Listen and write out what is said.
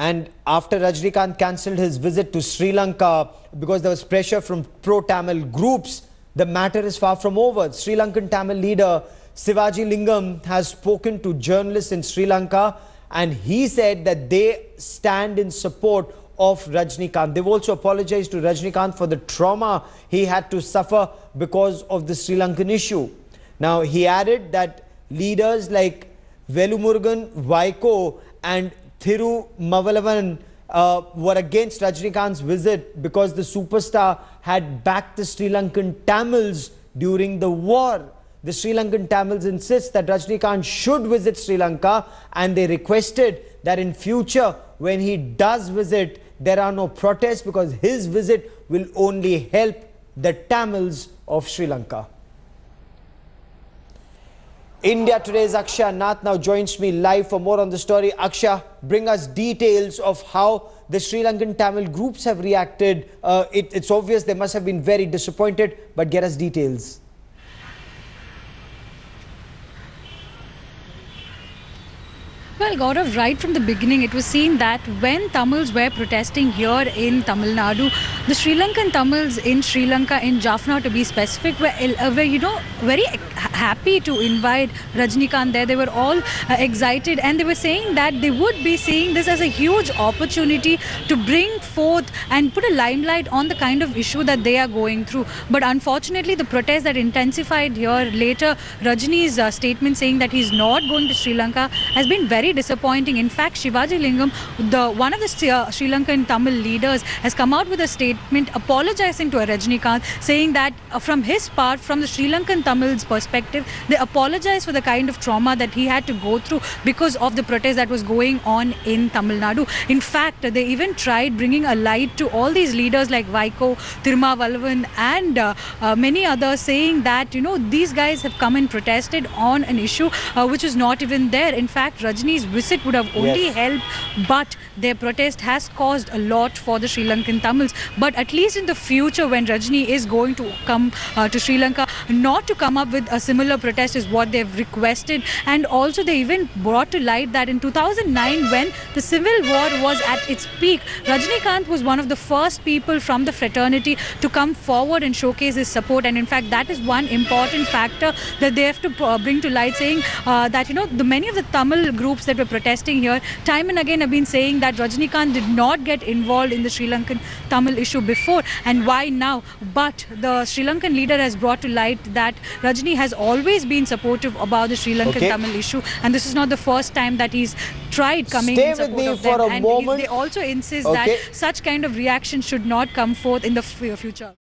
And after Rajnikanth cancelled his visit to Sri Lanka because there was pressure from pro-Tamil groups, the matter is far from over. Sri Lankan Tamil leader Sivaji Lingam has spoken to journalists in Sri Lanka, and he said that they stand in support of Rajnikanth. They've also apologized to Rajnikanth for the trauma he had to suffer because of the Sri Lankan issue. Now, he added that leaders like Velumurugan, Vaiko and Thiru Mavalavan were against Rajnikanth's visit because the superstar had backed the Sri Lankan Tamils during the war. The Sri Lankan Tamils insist that Rajnikanth should visit Sri Lanka, and they requested that in future, when he does visit, there are no protests because his visit will only help the Tamils of Sri Lanka. India Today's Akshay Nath now joins me live for more on the story. Akshay, bring us details of how the Sri Lankan Tamil groups have reacted. It's obvious they must have been very disappointed, but get us details. Well, Gaurav, right from the beginning, it was seen that when Tamils were protesting here in Tamil Nadu, the Sri Lankan Tamils in Sri Lanka, in Jaffna to be specific, were very happy to invite Rajnikanth there. They were all excited, and they were saying that they would be seeing this as a huge opportunity to bring forth and put a limelight on the kind of issue that they are going through. But unfortunately, the protest that intensified here later, Rajni's statement saying that he's not going to Sri Lanka has been very disappointing. In fact, Sivaji Lingam, one of the Sri Lankan Tamil leaders, has come out with a statement apologizing to Rajnikanth, saying that from his part, from the Sri Lankan Tamils' perspective, they apologize for the kind of trauma that he had to go through because of the protest that was going on in Tamil Nadu. In fact, they even tried bringing a light to all these leaders like Vaiko, Thiruma Valavan and many others, saying that, these guys have come and protested on an issue which is not even there. In fact, Rajni's visit would have only helped, but their protest has caused a lot for the Sri Lankan Tamils. But at least in the future, when Rajni is going to come to Sri Lanka, not to come up with a similar protest is what they've requested. And also they even brought to light that in 2009, when the civil war was at its peak, Rajnikanth was one of the first people from the fraternity to come forward and showcase his support. And in fact, that is one important factor that they have to bring to light, saying that, many of the Tamil groups that were protesting here time and again have been saying that Rajnikanth did not get involved in the Sri Lankan Tamil issue before, and why now? But the Sri Lankan leader has brought to light that Rajni has always been supportive about the Sri Lankan Tamil issue, and this is not the first time that he's tried coming in support of them. And they also insist that such kind of reaction should not come forth in the future.